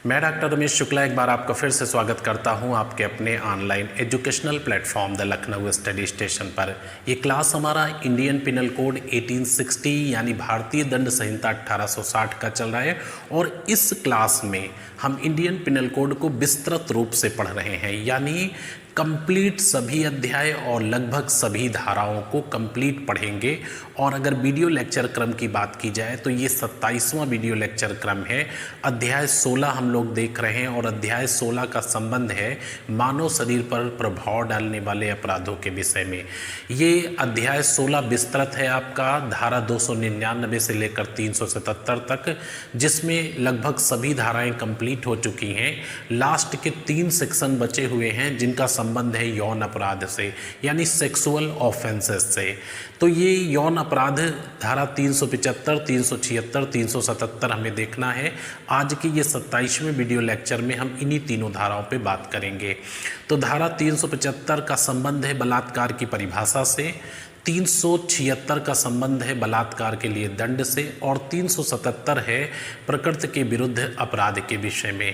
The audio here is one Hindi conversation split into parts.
मैं डॉक्टर रमेश शुक्ला एक बार आपका फिर से स्वागत करता हूं आपके अपने online educational platform the Lucknow study station पर। ये क्लास हमारा इंडियन पिनल कोड 1860 यानी भारतीय दंड संहिता 1860 का चल रहा है और इस क्लास में हम इंडियन पिनल कोड को विस्तृत रूप से पढ़ रहे हैं, यानी कंप्लीट सभी अध्याय और लगभग सभी धाराओं को कंप्लीट पढ़ेंगे। और अगर वीडियो लेक्चर क्रम की बात की जाए तो ये 27वां वीडियो लेक्चर क्रम है। अध्याय 16 हम लोग देख रहे हैं और अध्याय 16 का संबंध है मानव शरीर पर प्रभाव डालने वाले अपराधों के विषय में। ये अध्याय 16 विस्तृत है आपका धारा 299 से लेकर 377 तक, जिसमें लगभग सभी धाराएं कंप्लीट हो चुकी हैं। लास्ट के 3 सेक्शन बचे हुए हैं जिनका संबंध है यौन अपराध से, यानी सेक्सुअल ऑफेंसेस से। तो ये यौन अपराध धारा 375, 376, 377 हमें देखना है। आज की ये 27वें वीडियो लेक्चर में हम इन्हीं तीनों धाराओं पे बात करेंगे। तो धारा 375 का संबंध है बलात्कार की परिभाषा से, 376 का संबंध है बलात्कार के लिए दंड से और 377 है प्रकृति के विरुद्ध अपराध के विषय में।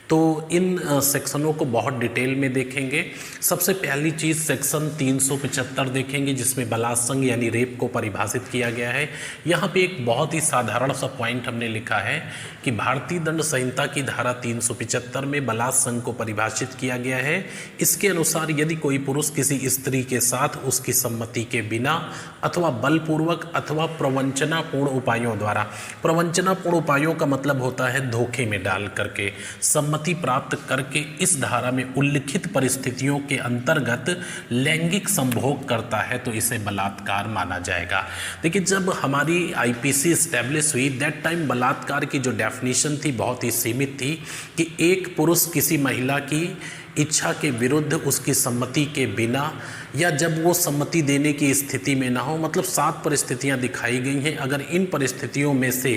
तो इन सेक्शनों को बहुत डिटेल में देखेंगे। सबसे पहली चीज़ सेक्शन 375 देखेंगे जिसमें बलात्संग यानी रेप को परिभाषित किया गया है। यहाँ पे एक बहुत ही साधारण सा पॉइंट हमने लिखा है कि भारतीय दंड संहिता की धारा 375 में बलात्संग को परिभाषित किया गया है। इसके अनुसार यदि कोई पुरुष किसी स्त्री के साथ उसकी सम्मति के बिना अथवा बलपूर्वक अथवा प्रवंचनापूर्ण उपायों द्वारा, प्रवंचनापूर्ण उपायों का मतलब होता है धोखे में डाल करके, सम्मति प्राप्त करके इस धारा में उल्लिखित परिस्थितियों के अंतर्गत लैंगिक संभोग करता है तो इसे बलात्कार माना जाएगा। देखिए, जब हमारी आईपीसी एस्टेब्लिश हुई दैट टाइम बलात्कार की जो डेफिनेशन थी बहुत ही सीमित थी कि एक पुरुष किसी महिला की इच्छा के विरुद्ध उसकी सम्मति के बिना या जब वो सम्मति देने की स्थिति में ना हो, मतलब 7 परिस्थितियां दिखाई गई हैं। अगर इन परिस्थितियों में से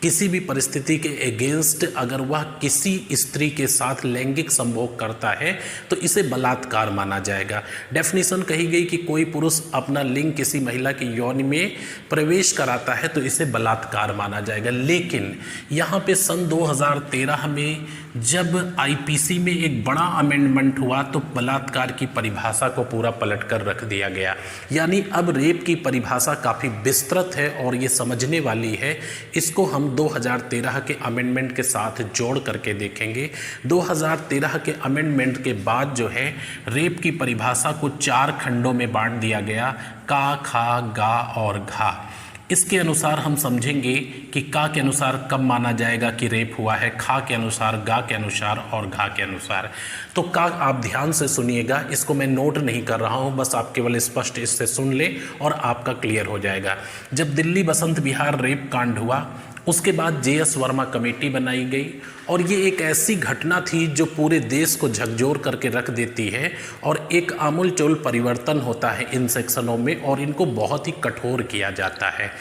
किसी भी परिस्थिति के अगेंस्ट अगर वह किसी स्त्री के साथ लैंगिक संभोग करता है तो इसे बलात्कार माना जाएगा। डेफिनेशन कही गई कि कोई पुरुष अपना लिंग किसी महिला की योनि में प्रवेश कराता है तो इसे बलात्कार माना जाएगा। लेकिन यहाँ पे सन 2013 में जब आईपीसी में एक बड़ा अमेंडमेंट हुआ तो बलात्कार की परिभाषा को पूरा पलट कर रख दिया गया, यानी अब रेप की परिभाषा काफ़ी विस्तृत है और ये समझने वाली है। इसको हम 2013 के अमेंडमेंट के साथ जोड़ करके देखेंगे। 2013 के अमेंडमेंट के बाद जो है रेप की परिभाषा को 4 खंडों में बांट दिया गया, का, खा, गा और घा। इसके अनुसार हम समझेंगे कि का के अनुसार कब माना जाएगा कि रेप हुआ है, खा के अनुसार, गा के अनुसार और घा के अनुसार। तो का आप ध्यान से सुनिएगा, इसको मैं नोट नहीं कर रहा हूँ, बस आप केवल स्पष्ट इससे सुन ले और आपका क्लियर हो जाएगा। जब दिल्ली बसंत विहार रेप कांड हुआ उसके बाद JS वर्मा कमेटी बनाई गई और ये एक ऐसी घटना थी जो पूरे देश को झकझोर करके रख देती है और एक आमूलचूल परिवर्तन होता है इन सेक्शनों में और इनको बहुत ही कठोर किया जाता है।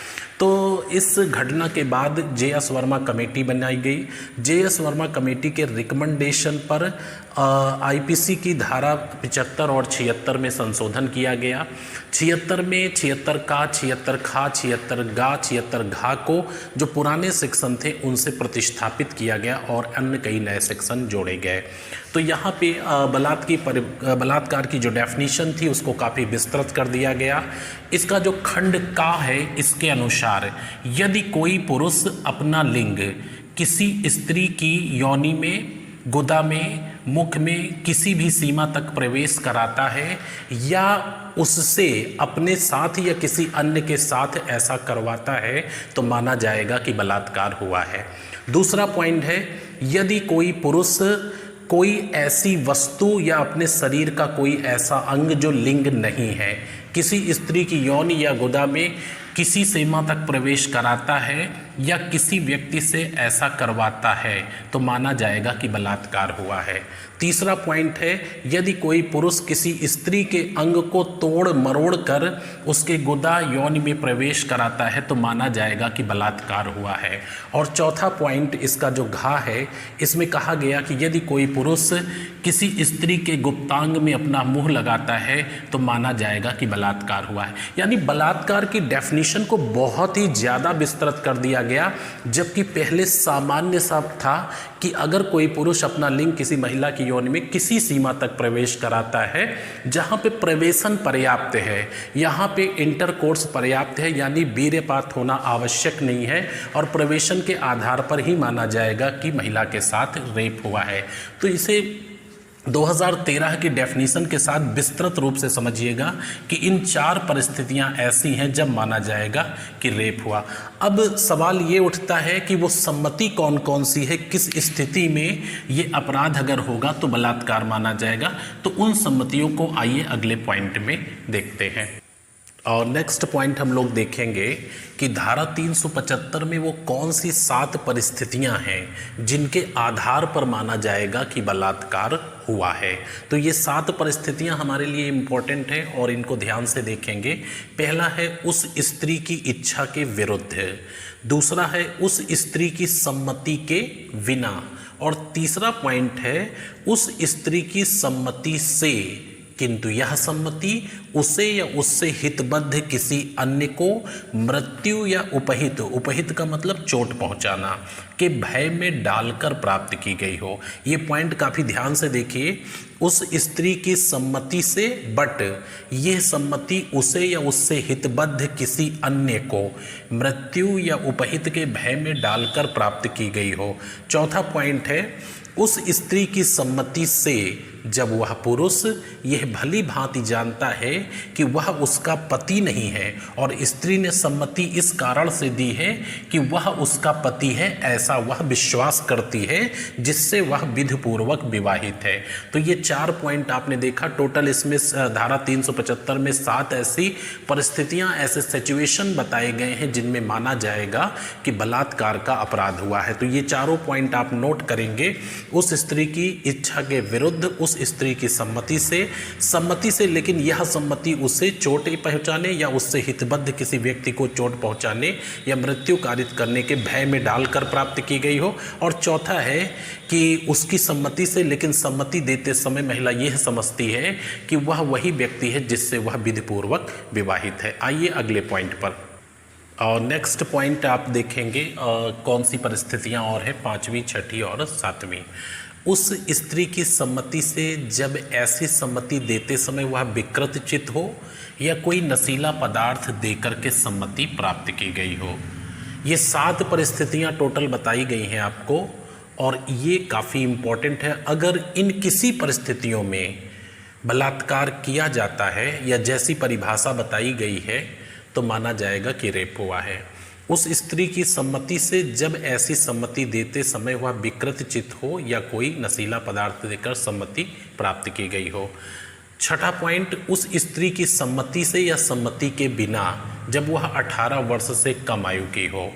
तो इस घटना के बाद JS वर्मा कमेटी बनाई गई। JS वर्मा कमेटी के रिकमेंडेशन पर आईपीसी की धारा 75 और 76 में संशोधन किया गया। 76 में 76 का, 76 खा, 76 गा, 76 घा को जो पुराने सेक्शन थे उनसे प्रतिस्थापित किया गया और अन्य कई नए सेक्शन जोड़े गए। तो यहाँ पे बलात्कार की जो डेफिनेशन थी उसको काफ़ी विस्तृत कर दिया गया। इसका जो खंड का है इसके अनुसार यदि कोई पुरुष अपना लिंग किसी स्त्री की योनि में, गुदा में, मुख में किसी भी सीमा तक प्रवेश कराता है या उससे अपने साथ या किसी अन्य के साथ ऐसा करवाता है तो माना जाएगा कि बलात्कार हुआ है। दूसरा पॉइंट है यदि कोई पुरुष कोई ऐसी वस्तु या अपने शरीर का कोई ऐसा अंग जो लिंग नहीं है किसी स्त्री की यौन या गुदा में किसी सीमा तक प्रवेश कराता है या किसी व्यक्ति से ऐसा करवाता है तो माना जाएगा कि बलात्कार हुआ है। तीसरा पॉइंट है यदि कोई पुरुष किसी स्त्री के अंग को तोड़ मरोड़ कर उसके गुदा यौन में प्रवेश कराता है तो माना जाएगा कि बलात्कार हुआ है। और चौथा पॉइंट इसका जो घा है इसमें कहा गया कि यदि कोई पुरुष किसी स्त्री के गुप्तांग में अपना मुंह लगाता है तो माना जाएगा कि बलात्कार हुआ है। यानी बलात्कार की डेफिनेशन डेफिनेशन को बहुत ही ज़्यादा विस्तृत कर दिया गया, जबकि पहले सामान्य शब्द था कि अगर कोई पुरुष अपना लिंग किसी महिला की योनि में किसी सीमा तक प्रवेश कराता है जहाँ पे प्रवेशन पर्याप्त है, यहाँ पे इंटरकोर्स पर्याप्त है, यानी वीर्यपात होना आवश्यक नहीं है और प्रवेशन के आधार पर ही माना जाएगा कि महिला के साथ रेप हुआ है। तो इसे 2013 की डेफिनेशन के साथ विस्तृत रूप से समझिएगा कि इन 4 परिस्थितियां ऐसी हैं जब माना जाएगा कि रेप हुआ। अब सवाल ये उठता है कि वो सम्मति कौन कौन सी है, किस स्थिति में ये अपराध अगर होगा तो बलात्कार माना जाएगा। तो उन सम्मतियों को आइए अगले पॉइंट में देखते हैं। और नेक्स्ट पॉइंट हम लोग देखेंगे कि धारा 375 में वो कौन सी 7 परिस्थितियां हैं जिनके आधार पर माना जाएगा कि बलात्कार हुआ है। तो ये 7 परिस्थितियां हमारे लिए इम्पोर्टेंट हैं और इनको ध्यान से देखेंगे। पहला है उस स्त्री की इच्छा के विरुद्ध, दूसरा है उस स्त्री की सम्मति के बिना, और तीसरा पॉइंट है उस स्त्री की सम्मति से किंतु यह सम्मति उसे या उससे हितबद्ध किसी अन्य को मृत्यु या उपहित, उपहित का मतलब चोट पहुंचाना, के भय में डालकर प्राप्त की गई हो। ये पॉइंट काफ़ी ध्यान से देखिए। उस स्त्री की सम्मति से, बट ये सम्मति उसे या उससे हितबद्ध किसी अन्य को मृत्यु या उपहित के भय में डालकर प्राप्त की गई हो। चौथा पॉइंट है उस स्त्री की सम्मति से जब वह पुरुष यह भली भांति जानता है कि वह उसका पति नहीं है और स्त्री ने सम्मति इस कारण से दी है कि वह उसका पति है, ऐसा वह विश्वास करती है जिससे वह विधिपूर्वक विवाहित है। तो ये 4 पॉइंट आपने देखा। टोटल इसमें धारा 375 में 7 ऐसी परिस्थितियां, ऐसे सिचुएशन बताए गए हैं जिनमें माना जाएगा कि बलात्कार का अपराध हुआ है। तो ये चारों पॉइंट आप नोट करेंगे। उस स्त्री की इच्छा के विरुद्ध, उस स्त्री की सम्मति से, लेकिन यह सम्मति उसे चोट पहुंचाने या उससे हितबद्ध किसी व्यक्ति को चोट पहुंचाने या मृत्यु कारित करने के भय में डालकर प्राप्त की गई हो। और चौथा है कि उसकी सम्मति से, लेकिन सम्मति देते समय महिला यह समझती है कि वह वही व्यक्ति है जिससे वह विधिपूर्वक विवाहित है। आइए अगले पॉइंट पर। और नेक्स्ट पॉइंट आप देखेंगे कौन सी परिस्थितियां और है, 5वीं, 6ठी और 7वीं। उस स्त्री की सम्मति से जब ऐसी सम्मति देते समय वह विकृत चित्त हो या कोई नशीला पदार्थ देकर के सम्मति प्राप्त की गई हो। ये 7 परिस्थितियां टोटल बताई गई हैं आपको और ये काफ़ी इम्पोर्टेंट है। अगर इन किसी परिस्थितियों में बलात्कार किया जाता है या जैसी परिभाषा बताई गई है तो माना जाएगा कि रेप हुआ है। उस स्त्री की सम्मति से जब ऐसी सम्मति देते समय वह विकृत चित्त हो या कोई नशीला पदार्थ देकर सम्मति प्राप्त की गई हो। छठा पॉइंट, उस स्त्री की सम्मति से या सम्मति के बिना जब वह 18 वर्ष से कम आयु की हो।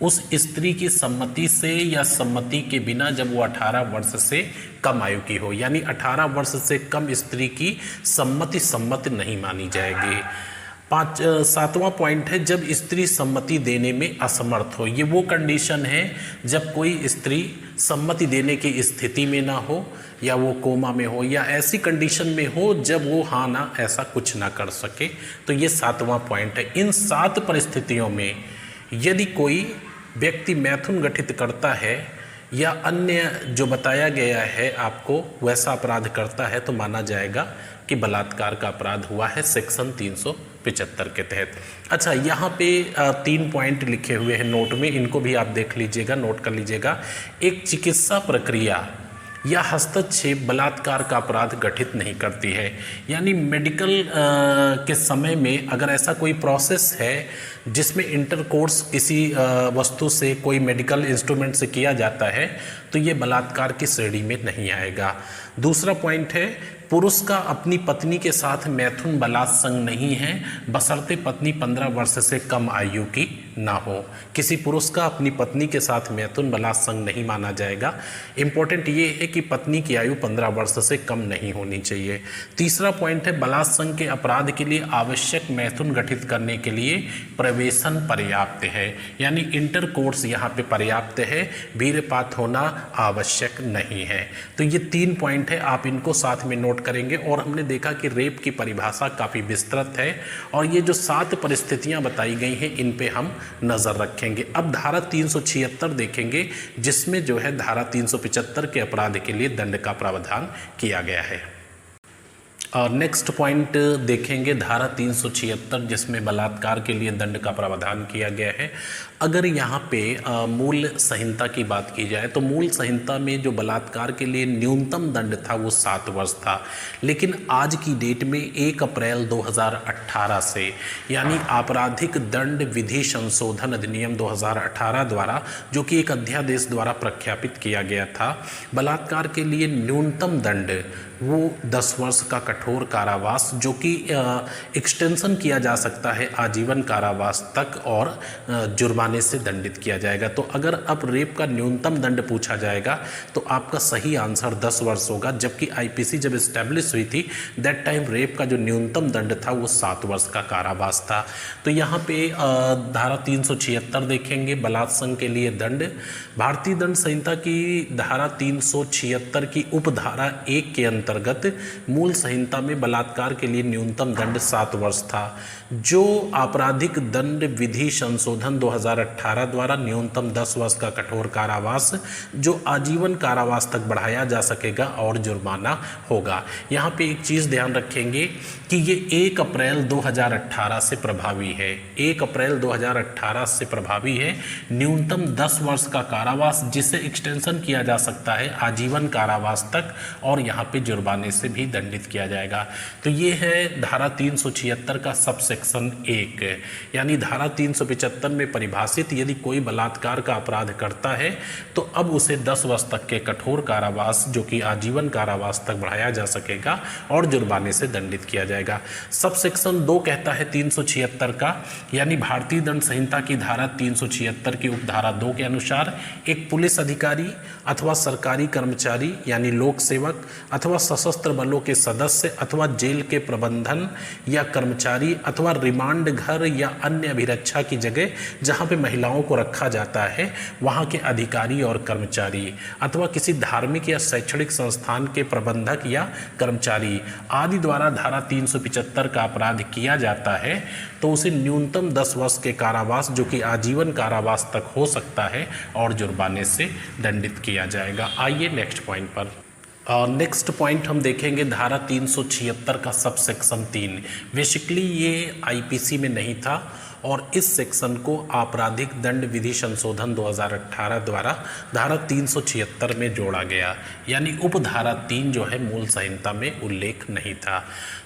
उस स्त्री की सम्मति से या सम्मति के बिना जब वो 18 वर्ष से कम आयु की हो, यानी 18 वर्ष से कम स्त्री की सम्मति सम्मत नहीं मानी जाएगी। 7वां पॉइंट है जब स्त्री सम्मति देने में असमर्थ हो। ये वो कंडीशन है जब कोई स्त्री सम्मति देने की स्थिति में ना हो या वो कोमा में हो या ऐसी कंडीशन में हो जब वो हाँ ना ऐसा कुछ ना कर सके। तो ये 7वां पॉइंट है। इन 7 परिस्थितियों में यदि कोई व्यक्ति मैथुन गठित करता है या अन्य जो बताया गया है आपको वैसा अपराध करता है तो माना जाएगा कि बलात्कार का अपराध हुआ है सेक्शन 375 के तहत। अच्छा, यहाँ पे 3 पॉइंट लिखे हुए हैं नोट में, इनको भी आप देख लीजिएगा, नोट कर लीजिएगा। एक, चिकित्सा प्रक्रिया या हस्तक्षेप बलात्कार का अपराध गठित नहीं करती है। यानी मेडिकल के समय में अगर ऐसा कोई प्रोसेस है जिसमें इंटरकोर्स किसी वस्तु से, कोई मेडिकल इंस्ट्रूमेंट से किया जाता है तो ये बलात्कार की श्रेणी में नहीं आएगा। दूसरा पॉइंट है, पुरुष का अपनी पत्नी के साथ मैथुन बलात्संग नहीं है बशर्ते पत्नी 15 वर्ष से कम आयु की ना हो। किसी पुरुष का अपनी पत्नी के साथ मैथुन बलात्संग नहीं माना जाएगा। इंपॉर्टेंट ये है कि पत्नी की आयु 15 वर्ष से कम नहीं होनी चाहिए। तीसरा पॉइंट है, बलात्संग के अपराध के लिए आवश्यक मैथुन गठित करने के लिए प्रवेशन पर्याप्त है, यानी इंटरकोर्स यहाँ पे पर्याप्त है, वीर्यपात होना आवश्यक नहीं है। तो ये 3 पॉइंट पॉइंट है आप इनको साथ में नोट करेंगे। और हमने देखा कि रेप की परिभाषा काफ़ी विस्तृत है और ये जो 7 परिस्थितियां बताई गई हैं इन पे हम नज़र रखेंगे। अब धारा 376 देखेंगे जिसमें जो है धारा 375 के अपराध के लिए दंड का प्रावधान किया गया है। और नेक्स्ट पॉइंट देखेंगे धारा 376 जिसमें बलात्कार के लिए दंड का प्रावधान किया गया है। अगर यहाँ पे मूल संहिता की बात की जाए तो मूल संहिता में जो बलात्कार के लिए न्यूनतम दंड था वो 7 वर्ष था, लेकिन आज की डेट में 1 अप्रैल 2018 से यानी आपराधिक दंड विधि संशोधन अधिनियम 2018 द्वारा, जो कि एक अध्यादेश द्वारा प्रख्यापित किया गया था, बलात्कार के लिए न्यूनतम दंड वो 10 वर्ष का कठोर कारावास, जो कि एक्सटेंशन किया जा सकता है आजीवन कारावास तक, और जुर्माने से दंडित किया जाएगा। तो अगर अब रेप का न्यूनतम दंड पूछा जाएगा तो आपका सही आंसर 10 वर्ष होगा, जबकि आईपीसी जब इस्टेब्लिश हुई थी दैट टाइम रेप का जो न्यूनतम दंड था वो 7 वर्ष का कारावास था। तो यहाँ पे धारा 376 देखेंगे बलात्संग के लिए दंड। भारतीय दंड संहिता की धारा 376 की उपधारा 1 के अंतर्गत मूल संहिता में बलात्कार के लिए न्यूनतम दंड 7 वर्ष था। जो आपराधिक दंड विधि संशोधन 2018 द्वारा न्यूनतम 10 वर्ष का कठोर कारावास जो आजीवन कारावास तक बढ़ाया जा सकेगा और जुर्माना होगा। यहाँ पे एक चीज़ ध्यान रखेंगे कि ये 1 अप्रैल 2018 से प्रभावी है। 1 अप्रैल 2018 से प्रभावी है। न्यूनतम 10 वर्ष का कारावास जिसे एक्सटेंशन किया जा सकता है आजीवन कारावास तक, और यहाँ पे जुर्माने से भी दंडित किया जाएगा। तो ये है धारा 376 का सब सेक्शन 1, यानी धारा 375 में परिभाषित यदि कोई बलात्कार का अपराध करता है तो अब उसे 10 वर्ष तक के कठोर कारावास जो कि आजीवन कारावास तक बढ़ाया जा सकेगा और जुर्माने से दंडित किया जाएगा। सब सेक्शन 2 कहता है 376 का, यानी भारतीय दंड संहिता की धारा 376 की उपधारा 2 के अनुसार एक पुलिस अधिकारी अथवा सरकारी कर्मचारी यानी लोक सेवक अथवा सशस्त्र बलों के सदस्य अथवा जेल के प्रबंधन या कर्मचारी अथवा रिमांड घर या अन्य अभिरक्षा की जगह जहां पे महिलाओं को रखा जाता है वहां के अधिकारी और कर्मचारी अथवा किसी धार्मिक या शैक्षणिक संस्थान के प्रबंधक या कर्मचारी आदि द्वारा धारा 375 का अपराध किया जाता है तो उसे न्यूनतम 10 वर्ष के कारावास जो कि आजीवन कारावास तक हो सकता है और जुर्माने से दंडित किया जाएगा। आइए नेक्स्ट पॉइंट पर। नेक्स्ट पॉइंट हम देखेंगे धारा 376 का सब सेक्शन 3। बेसिकली ये आईपीसी में नहीं था और इस सेक्शन को आपराधिक दंड विधि संशोधन 2018 द्वारा धारा 376 में जोड़ा गया, यानी उपधारा 3 जो है मूल संहिता में उल्लेख नहीं था।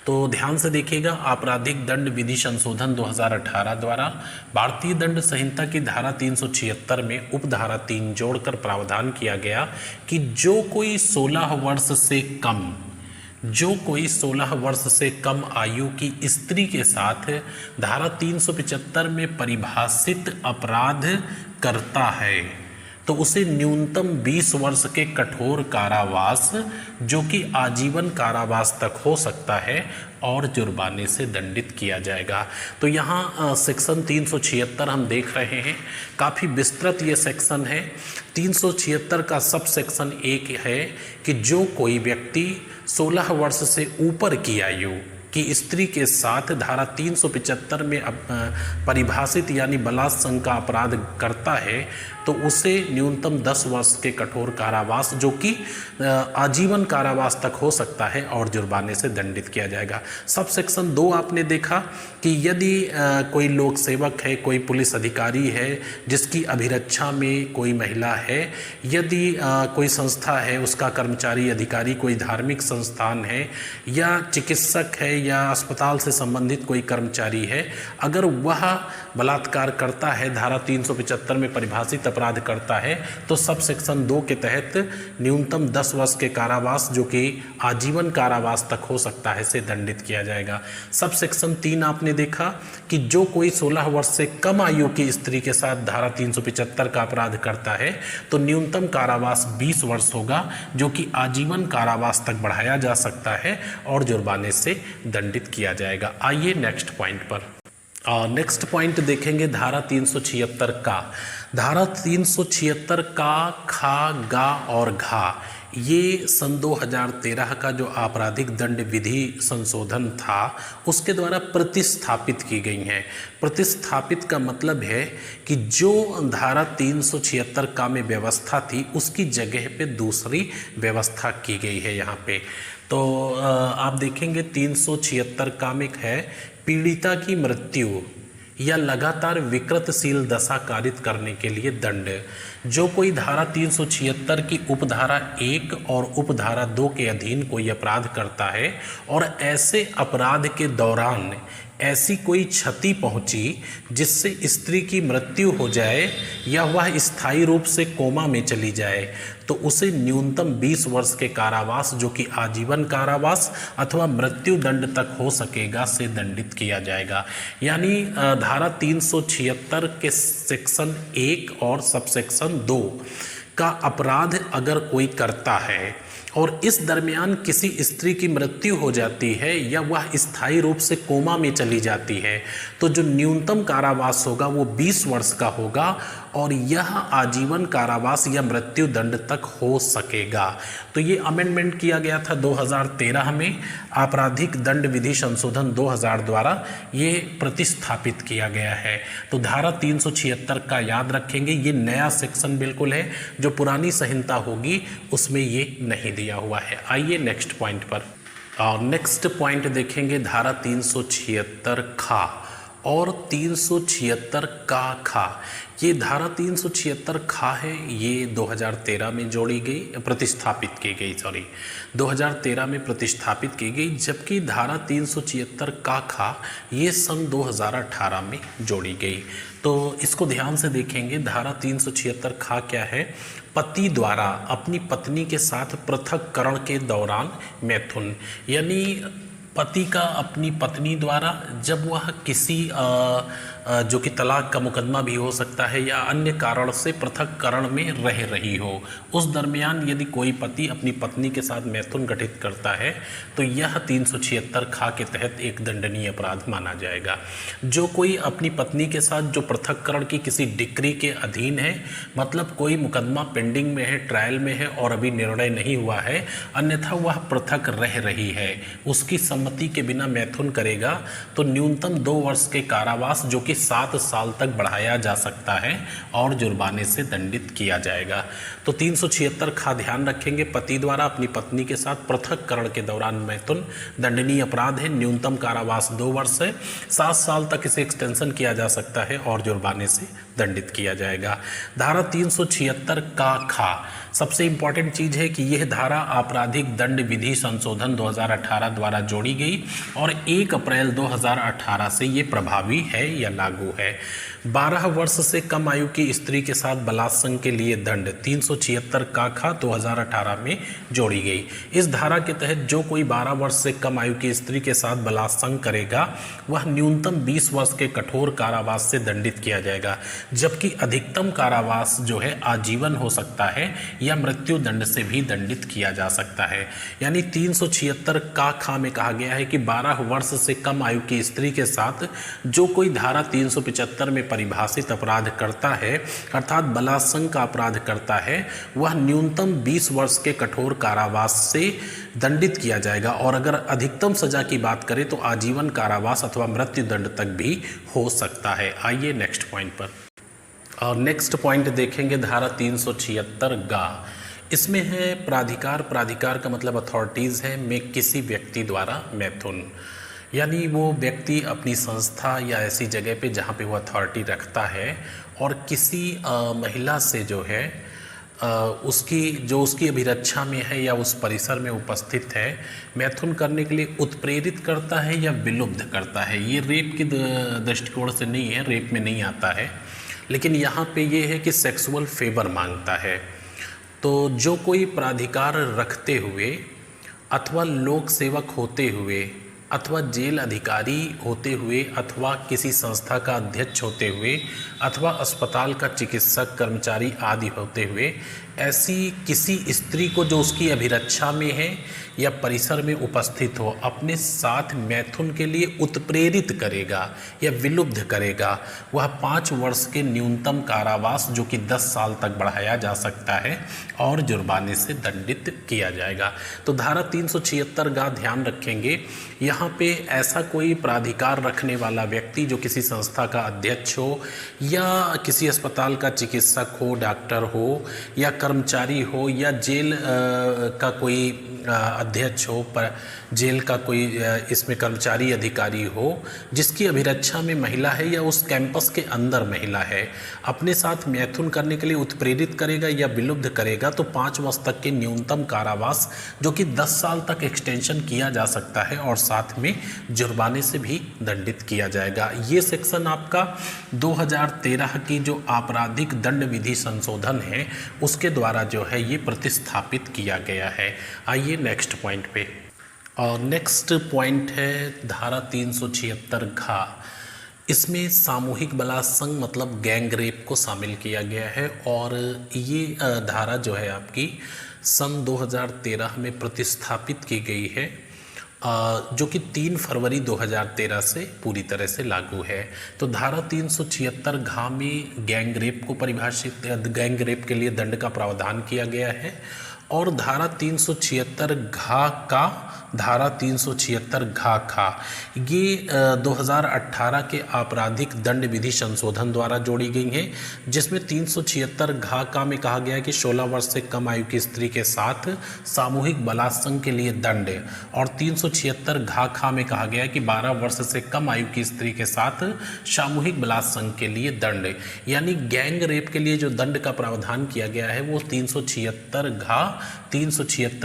तो ध्यान से देखिएगा, आपराधिक दंड विधि संशोधन 2018 द्वारा भारतीय दंड संहिता की धारा 376 में उपधारा 3 जोड़कर प्रावधान किया गया कि जो कोई 16 वर्ष से कम आयु की स्त्री के साथ धारा 375 में परिभाषित अपराध करता है तो उसे न्यूनतम 20 वर्ष के कठोर कारावास जो कि आजीवन कारावास तक हो सकता है और जुर्माने से दंडित किया जाएगा। तो यहाँ सेक्शन 376 हम देख रहे हैं, काफ़ी विस्तृत ये सेक्शन है। 376 का सब सेक्शन 1 है कि जो कोई व्यक्ति 16 वर्ष से ऊपर की आयु कि स्त्री के साथ धारा 375 में परिभाषित यानी बलात्संग का अपराध करता है तो उसे न्यूनतम 10 वर्ष के कठोर कारावास जो कि आजीवन कारावास तक हो सकता है और जुर्माने से दंडित किया जाएगा। सब सेक्शन 2 आपने देखा कि यदि कोई लोक सेवक है, कोई पुलिस अधिकारी है जिसकी अभिरक्षा में कोई महिला है, यदि कोई संस्था है उसका कर्मचारी अधिकारी कोई धार्मिक संस्थान है या चिकित्सक है या अस्पताल से संबंधित कोई कर्मचारी है, अगर वह बलात्कार करता है, धारा 375 में परिभाषित अपराध करता है तो सब सेक्शन 2 के तहत न्यूनतम 10 वर्ष के कारावास जो कि आजीवन कारावास तक हो सकता है से दंडित किया जाएगा। सब सेक्शन 3 आपने देखा कि जो कोई 16 वर्ष से कम आयु की स्त्री के साथ धारा 375 का अपराध करता है तो न्यूनतम कारावास 20 वर्ष होगा जो कि आजीवन कारावास तक बढ़ाया जा सकता है और जुर्माने से दंडित किया जाएगा। आइए नेक्स्ट पॉइंट पर। नेक्स्ट पॉइंट देखेंगे धारा 376 का। धारा 376 का खा, गा और घा ये सन 2013 का जो आपराधिक दंड विधि संशोधन था उसके द्वारा प्रतिस्थापित की गई हैं। प्रतिस्थापित का मतलब है कि जो धारा 376 का में व्यवस्था थी उसकी जगह पे दूसरी व्यवस्था की गई है यहाँ पे। तो आप देखेंगे 376 का में है पीड़िता की मृत्यु या लगातार विकृतशील दशा कारित करने के लिए दंड। जो कोई धारा 376 की उपधारा 1 और उपधारा 2 के अधीन कोई अपराध करता है और ऐसे अपराध के दौरान ऐसी कोई क्षति पहुंची जिससे स्त्री की मृत्यु हो जाए या वह स्थायी रूप से कोमा में चली जाए तो उसे न्यूनतम 20 वर्ष के कारावास जो कि आजीवन कारावास अथवा मृत्यु दंड तक हो सकेगा से दंडित किया जाएगा। यानी धारा 376 के सेक्शन 1 और सबसेक्शन 2 का अपराध अगर कोई करता है और इस दरमियान किसी स्त्री की मृत्यु हो जाती है या वह स्थायी रूप से कोमा में चली जाती है तो जो न्यूनतम कारावास होगा वो 20 वर्ष का होगा और यह आजीवन कारावास या मृत्यु दंड तक हो सकेगा। तो ये अमेंडमेंट किया गया था 2013 में, आपराधिक दंड विधि संशोधन 2000 द्वारा ये प्रतिस्थापित किया गया है। तो धारा 376 का याद रखेंगे, ये नया सेक्शन बिल्कुल है, जो पुरानी संहिता होगी उसमें ये नहीं दिया हुआ है। आइए नेक्स्ट पॉइंट पर। और नेक्स्ट पॉइंट देखेंगे धारा 376 खा और 376 का खा। ये धारा 376 खा है, ये 2013 में जोड़ी गई, प्रतिस्थापित की गई, 2013 में प्रतिस्थापित की गई, जबकि धारा 376 का खा ये सन 2018 में जोड़ी गई। तो इसको ध्यान से देखेंगे। धारा 376 खा क्या है? पति द्वारा अपनी पत्नी के साथ पृथककरण के दौरान मैथुन, यानी पति का अपनी पत्नी द्वारा जब वह किसी जो कि तलाक का मुकदमा भी हो सकता है या अन्य कारण से पृथककरण में रह रही हो, उस दरमियान यदि कोई पति अपनी पत्नी के साथ मैथुन गठित करता है तो यह 376 खा के तहत एक दंडनीय अपराध माना जाएगा। जो कोई अपनी पत्नी के साथ जो पृथककरण की किसी डिक्री के अधीन है, मतलब कोई मुकदमा पेंडिंग में है, ट्रायल में है और अभी निर्णय नहीं हुआ है, अन्यथा वह पृथक रह रही है, उसकी सम्मति के बिना मैथुन करेगा तो न्यूनतम 2 वर्ष के कारावास जो कि 7 साल तक बढ़ाया जा सकता है और जुर्माने से दंडित किया जाएगा। तो 376 खा ध्यान रखेंगे, पति द्वारा अपनी पत्नी के साथ पृथककरण के दौरान मैथुन दंडनीय अपराध है, न्यूनतम कारावास 2 वर्ष है, 7 साल तक इसे एक्सटेंशन किया जा सकता है और जुर्माने से दंडित किया जाएगा। धारा 376 का खा सबसे इंपॉर्टेंट चीज़ है कि यह धारा आपराधिक दंड विधि संशोधन 2018 द्वारा जोड़ी गई और 1 अप्रैल 2018 से ये प्रभावी है या लागू है। 12 वर्ष से कम आयु की स्त्री के साथ बलात्संग के लिए दंड 376 का खा 2018 में जोड़ी गई। इस धारा के तहत जो कोई 12 वर्ष से कम आयु की स्त्री के साथ बलात्संग करेगा वह न्यूनतम 20 वर्ष के कठोर कारावास से दंडित किया जाएगा, जबकि अधिकतम कारावास जो है आजीवन हो सकता है या मृत्यु दंड से भी दंडित किया जा सकता है। यानी 376 का खा में कहा गया है कि 12 वर्ष से कम आयु की स्त्री के साथ जो कोई धारा 375 में परिभाषित अपराध करता है, अर्थात बलात्संग का अपराध करता है, वह न्यूनतम 20 वर्ष के कठोर कारावास से दंडित किया जाएगा और अगर अधिकतम सजा की बात करें तो आजीवन कारावास अथवा मृत्यु दंड तक भी हो सकता है। आइए नेक्स्ट पॉइंट पर। और नेक्स्ट पॉइंट देखेंगे धारा 376 गा। इसमें है प्राधिकार का मतलब अथॉरिटीज़ है में किसी व्यक्ति द्वारा मैथुन, यानी वो व्यक्ति अपनी संस्था या ऐसी जगह पे जहाँ पे वो अथॉरिटी रखता है और किसी महिला से जो है उसकी अभिरक्षा में है या उस परिसर में उपस्थित है, मैथुन करने के लिए उत्प्रेरित करता है या विलुब्ध करता है। ये रेप की दृष्टिकोण से नहीं है, रेप में नहीं आता है, लेकिन यहाँ पे ये है कि सेक्सुअल फेवर मांगता है। तो जो कोई प्राधिकार रखते हुए अथवा लोक सेवक होते हुए अथवा जेल अधिकारी होते हुए अथवा किसी संस्था का अध्यक्ष होते हुए अथवा अस्पताल का चिकित्सक कर्मचारी आदि होते हुए ऐसी किसी स्त्री को जो उसकी अभिरक्षा में है या परिसर में उपस्थित हो अपने साथ मैथुन के लिए उत्प्रेरित करेगा या विलुब्ध करेगा, वह 5 वर्ष के न्यूनतम कारावास जो कि 10 साल तक बढ़ाया जा सकता है और जुर्माने से दंडित किया जाएगा। तो धारा 376 का ध्यान रखेंगे। यहाँ पे ऐसा कोई प्राधिकार रखने वाला व्यक्ति जो किसी संस्था का अध्यक्ष हो या किसी अस्पताल का चिकित्सक हो, डॉक्टर हो या कर्मचारी हो या जेल का कोई अध्यक्ष हो, पर जेल का कोई इसमें कर्मचारी अधिकारी हो जिसकी अभिरक्षा में महिला है या उस कैंपस के अंदर महिला है, अपने साथ मैथुन करने के लिए उत्प्रेरित करेगा या विलुब्ध करेगा तो 5 वर्ष तक के न्यूनतम कारावास जो कि 10 साल तक एक्सटेंशन किया जा सकता है और साथ में जुर्माने से भी दंडित किया जाएगा। ये सेक्शन आपका 2013 की जो आपराधिक दंड विधि संशोधन है उसके द्वारा जो है ये प्रतिस्थापित किया गया है। आइए नेक्स्ट पॉइंट पे। और नेक्स्ट पॉइंट है धारा 376 घ। इसमें सामूहिक बलात्संग मतलब गैंग रेप को शामिल किया गया है और ये धारा जो है आपकी सन 2013 में प्रतिस्थापित की गई है जो कि 3 फरवरी 2013 से पूरी तरह से लागू है। तो धारा 376 घ में गैंग रेप को परिभाषित, गैंग रेप के लिए दंड का प्रावधान किया गया है और धारा 376 घ का धारा 376 घ खा ये 2018 के आपराधिक दंड विधि संशोधन द्वारा जोड़ी गई हैं, जिसमें 376 घ का में कहा गया है कि 16 वर्ष से कम आयु की स्त्री के साथ सामूहिक बलात्संग के लिए दंड और 376 घ खा में कहा गया है कि 12 वर्ष से कम आयु की स्त्री के साथ सामूहिक बलात्संग के लिए दंड। यानी गैंग रेप के लिए जो दंड का प्रावधान किया गया है वो 376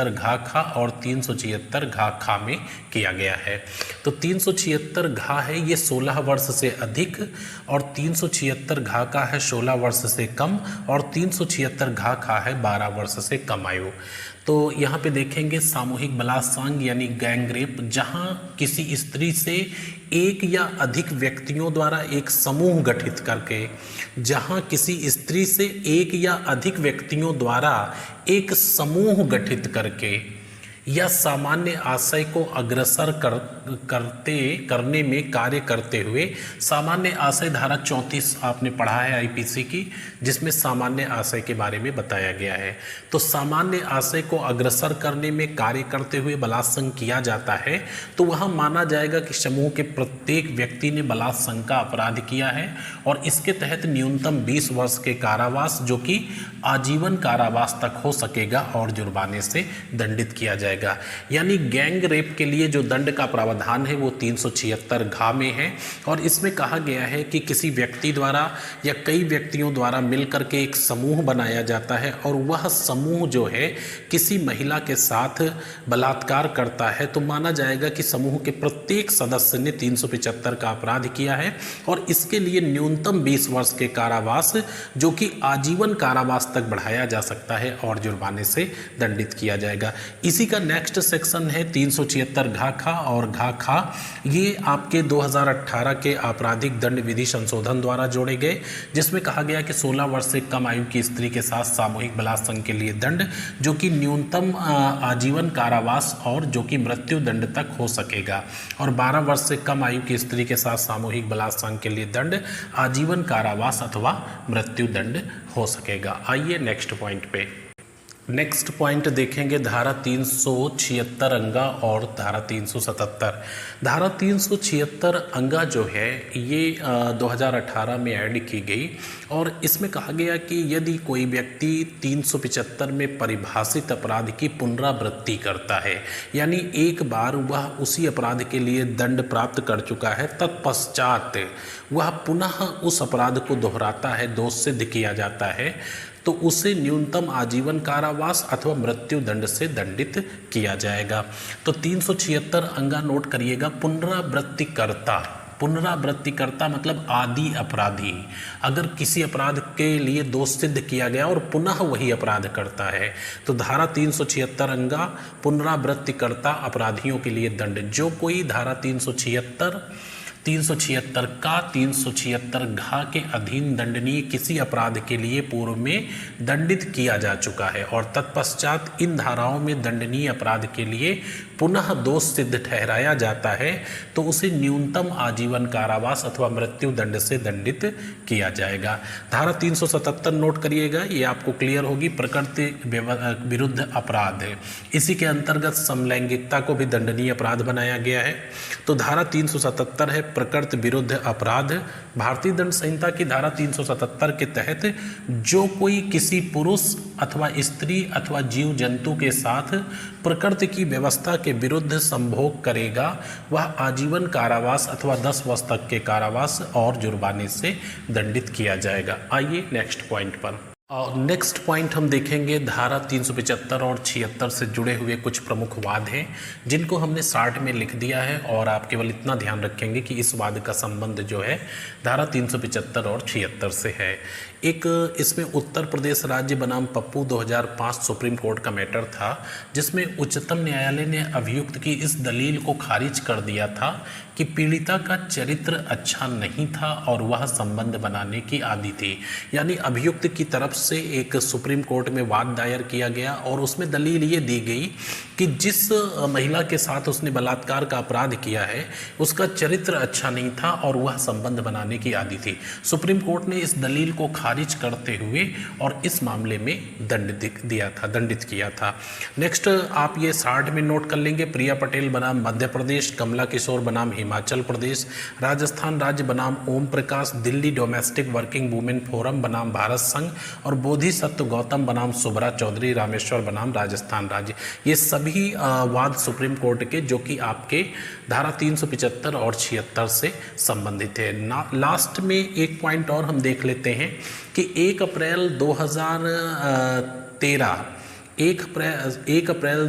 घ खा और 376 घ खा में किया गया है। तो 376 घ है ये 16 वर्ष से अधिक और 376 घ का है 16 वर्ष से कम और 376 घ खा है 12 वर्ष से कम आयु। तो यहाँ पे देखेंगे सामूहिक बलात्संग यानी गैंग रेप, जहाँ किसी स्त्री से एक या अधिक व्यक्तियों द्वारा एक समूह गठित करके, जहाँ किसी स्त्री से एक या अधिक व्यक्तियों द्वारा एक समूह गठित करके या सामान्य आशय को अग्रसर करने में कार्य करते हुए, सामान्य आशय धारा 34 आपने पढ़ा है आईपीसी की, जिसमें सामान्य आशय के बारे में बताया गया है। तो सामान्य आशय को अग्रसर करने में कार्य करते हुए बलात्संग किया जाता है तो वह माना जाएगा कि समूह के प्रत्येक व्यक्ति ने बलात्संग का अपराध किया है और इसके तहत न्यूनतम 20 वर्ष के कारावास जो कि आजीवन कारावास तक हो सकेगा और जुर्माने से दंडित किया जाएगा। यानी गैंग रेप के लिए जो दंड का प्रावधान है वो 376 घ में है और इसमें कहा गया है कि किसी व्यक्ति द्वारा या कई व्यक्तियों द्वारा मिलकर के एक समूह बनाया जाता है और वह समूह जो है किसी महिला के साथ बलात्कार करता है तो माना जाएगा कि समूह के प्रत्येक सदस्य ने 375 का अपराध किया है और इसके लिए न्यूनतम 20 वर्ष के कारावास जो कि आजीवन कारावास तक बढ़ाया जा सकता है और जुर्माने से दंडित किया जाएगा। इसी का नेक्स्ट सेक्शन है 376 घ खा और घ खा। ये आपके 2018 के आपराधिक दंड विधि संशोधन द्वारा जोड़े गए, जिसमें कहा गया कि 16 वर्ष से कम आयु की स्त्री के साथ सामूहिक बलात्संग के लिए दंड जो कि न्यूनतम आजीवन कारावास और जो कि मृत्यु दंड तक हो सकेगा और 12 वर्ष से कम आयु की स्त्री के साथ सामूहिक बलात्संग के लिए दंड आजीवन कारावास अथवा मृत्यु दंड हो सकेगा। आइए नेक्स्ट पॉइंट पे। नेक्स्ट पॉइंट देखेंगे धारा 376 अंगा और धारा 377। धारा 376 अंगा जो है ये 2018 में ऐड की गई और इसमें कहा गया कि यदि कोई व्यक्ति 375 में परिभाषित अपराध की पुनरावृत्ति करता है, यानी एक बार वह उसी अपराध के लिए दंड प्राप्त कर चुका है, तत्पश्चात वह पुनः उस अपराध को दोहराता है, दोष सिद्ध किया जाता है, तो उसे न्यूनतम आजीवन कारावास अथवा मृत्यु दंड से दंडित किया जाएगा। तो 376 अंगा नोट करिएगा, पुनरावृत्ति करता पुनरावृत्तिकर्ता मतलब आदि अपराधी। अगर किसी अपराध के लिए दोष सिद्ध किया गया और पुनः वही अपराध करता है तो धारा 376 अंगा पुनरावृत्तिकर्ता अपराधियों के लिए दंड। जो कोई धारा 376 का 376 घा के अधीन दंडनीय किसी अपराध के लिए पूर्व में दंडित किया जा चुका है और तत्पश्चात इन धाराओं में दंडनीय अपराध के लिए पुनः दोष सिद्ध ठहराया जाता है तो उसे न्यूनतम आजीवन कारावास अथवा मृत्यु दंड से दंडित किया जाएगा। धारा 377 नोट करिएगा, ये आपको क्लियर होगी। प्रकृति विरुद्ध अपराध है, इसी के अंतर्गत समलैंगिकता को भी दंडनीय अपराध बनाया गया है। तो धारा 377 है प्रकृति विरुद्ध अपराध। भारतीय दंड संहिता की धारा 377 के तहत जो कोई किसी पुरुष अथवा स्त्री अथवा जीव जंतु के साथ प्रकृति की व्यवस्था के विरुद्ध संभोग करेगा वह आजीवन कारावास अथवा 10 वर्ष तक के कारावास और जुर्माने से दंडित किया जाएगा। आइए नेक्स्ट पॉइंट पर। और नेक्स्ट पॉइंट हम देखेंगे धारा 375 और 76 से जुड़े हुए कुछ प्रमुख वाद हैं जिनको हमने शार्ट में लिख दिया है और आप केवल इतना ध्यान रखेंगे कि इस वाद का संबंध जो है धारा 375 और 76 से है। एक इसमें उत्तर प्रदेश राज्य बनाम पप्पू 2005 सुप्रीम कोर्ट का मैटर था जिसमें उच्चतम न्यायालय ने अभियुक्त की इस दलील को खारिज कर दिया था कि पीड़िता का चरित्र अच्छा नहीं था और वह संबंध बनाने की आदी थी। यानी अभियुक्त की तरफ से एक सुप्रीम कोर्ट में वाद दायर किया गया और उसमें दलील ये दी गई कि जिस महिला के साथ उसने बलात्कार का अपराध किया है उसका चरित्र अच्छा नहीं था और वह संबंध बनाने की आदी थी। सुप्रीम कोर्ट ने इस दलील को खारिज करते हुए और इस मामले में दंडित किया था। नेक्स्ट आप ये शार्ट में नोट कर लेंगे। प्रिया पटेल बनाम मध्य प्रदेश, कमला किशोर बनाम हिमाचल प्रदेश, राजस्थान राज्य बनाम Om Prakash, Delhi domestic working women forum बनाम भारत संघ और बोधिसत्व गौतम बनाम सुब्रा चौधरी रामेश्वर बनाम राजस्थान राज्य। ये सभी वाद सुप्रीम कोर्ट के जो कि आपके धारा 375 और 76 से संबंधित है। लास्ट में एक पॉइंट और हम देख लेते हैं कि 1 अप्रैल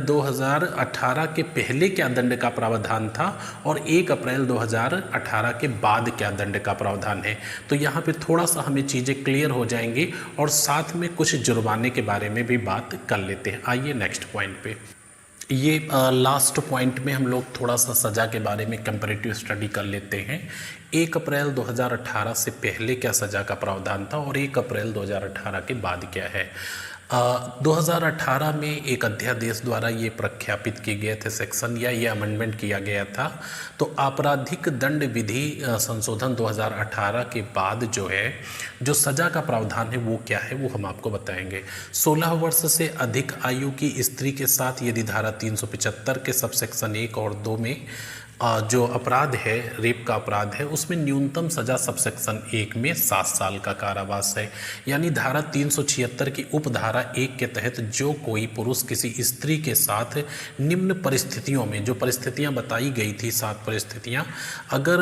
2018 के पहले क्या दंड का प्रावधान था और 1 अप्रैल 2018 के बाद क्या दंड का प्रावधान है। तो यहाँ पे थोड़ा सा हमें चीज़ें क्लियर हो जाएंगी और साथ में कुछ जुर्माने के बारे में भी बात कर लेते हैं। आइए नेक्स्ट पॉइंट पे। ये लास्ट पॉइंट में हम लोग थोड़ा सा सज़ा के बारे में कंपैरेटिव स्टडी कर लेते हैं। 1 अप्रैल 2018 से पहले क्या सज़ा का प्रावधान था और 1 अप्रैल 2018 के बाद क्या है। 2018 में एक अध्यादेश द्वारा ये प्रख्यापित किए गए थे सेक्शन या ये अमेंडमेंट किया गया था। तो आपराधिक दंड विधि संशोधन 2018 के बाद जो है जो सज़ा का प्रावधान है वो क्या है वो हम आपको बताएंगे। 16 वर्ष से अधिक आयु की स्त्री के साथ यदि धारा 375 के सब सेक्शन 1 और 2 में जो अपराध है रेप का अपराध है उसमें न्यूनतम सज़ा सबसेक्शन 1 में 7 साल का कारावास है। यानी धारा 376 की उपधारा 1 के तहत जो कोई पुरुष किसी स्त्री के साथ निम्न परिस्थितियों में जो परिस्थितियां बताई गई थी 7 परिस्थितियां अगर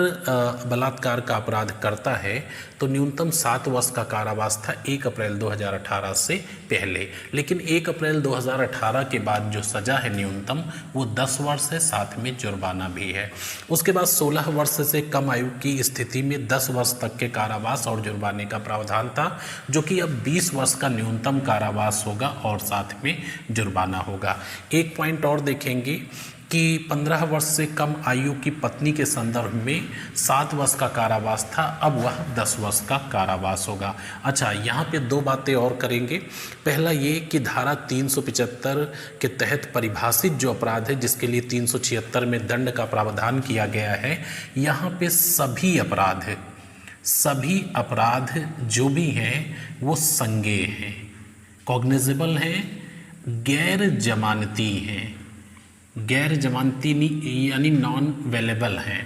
बलात्कार का अपराध करता है तो न्यूनतम 7 वर्ष का कारावास था 1 अप्रैल 2018 से पहले। लेकिन 1 अप्रैल 2018 के बाद जो सज़ा है न्यूनतम वो 10 वर्ष है, साथ में जुर्माना भी है। उसके बाद 16 वर्ष से कम आयु की स्थिति में 10 वर्ष तक के कारावास और जुर्माने का प्रावधान था जो कि अब 20 वर्ष का न्यूनतम कारावास होगा और साथ में जुर्माना होगा। एक पॉइंट और देखेंगे कि 15 वर्ष से कम आयु की पत्नी के संदर्भ में 7 वर्ष का कारावास था, अब वह 10 वर्ष का कारावास होगा। अच्छा, यहाँ पे 2 बातें और करेंगे। पहला ये कि धारा 375 के तहत परिभाषित जो अपराध है जिसके लिए 376 में दंड का प्रावधान किया गया है, यहाँ पे सभी अपराध जो भी हैं वो संज्ञेय हैं, कॉग्निजेबल हैं, गैर जमानती हैं, गैर जमानती यानी नॉन वेलेबल हैं।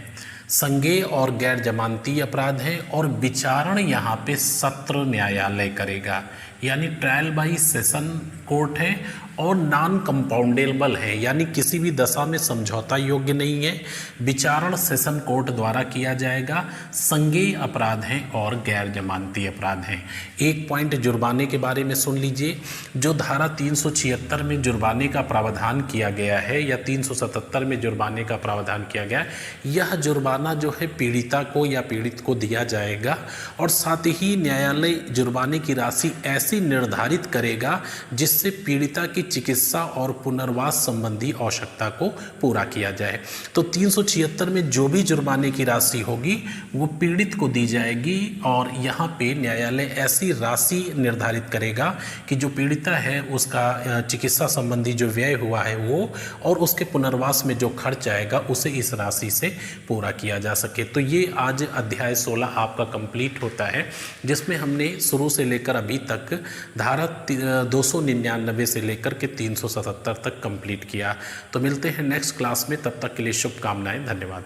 संज्ञेय और गैर जमानती अपराध हैं और विचारण यहाँ पे सत्र न्यायालय करेगा, यानी ट्रायल बाई सेशन कोर्ट है और नॉन कंपाउंडेबल है, यानी किसी भी दशा में समझौता योग्य नहीं है, विचारण सेशन कोर्ट द्वारा किया जाएगा। संज्ञेय अपराध हैं और गैर जमानती अपराध हैं। एक पॉइंट जुर्माने के बारे में सुन लीजिए। जो धारा 376 में जुर्माने का प्रावधान किया गया है या 377 में जुर्माने का प्रावधान किया गया है, यह जुर्माना जुर्माना जो है पीड़िता को या पीड़ित को दिया जाएगा और साथ ही न्यायालय जुर्माने की राशि ऐसी निर्धारित करेगा जिससे पीड़िता की चिकित्सा और पुनर्वास संबंधी आवश्यकता को पूरा किया जाए। तो 376 में जो भी जुर्माने की राशि होगी वो पीड़ित को दी जाएगी और यहाँ पे न्यायालय ऐसी राशि निर्धारित करेगा कि जो पीड़िता है उसका चिकित्सा संबंधी जो व्यय हुआ है वो और उसके पुनर्वास में जो खर्च आएगा उसे इस राशि से पूरा किया जा सके। तो ये आज अध्याय 16 आपका कंप्लीट होता है, जिसमें हमने शुरू से लेकर अभी तक धारा 299 से लेकर के 377 तक कंप्लीट किया। तो मिलते हैं नेक्स्ट क्लास में, तब तक के लिए शुभकामनाएं, धन्यवाद।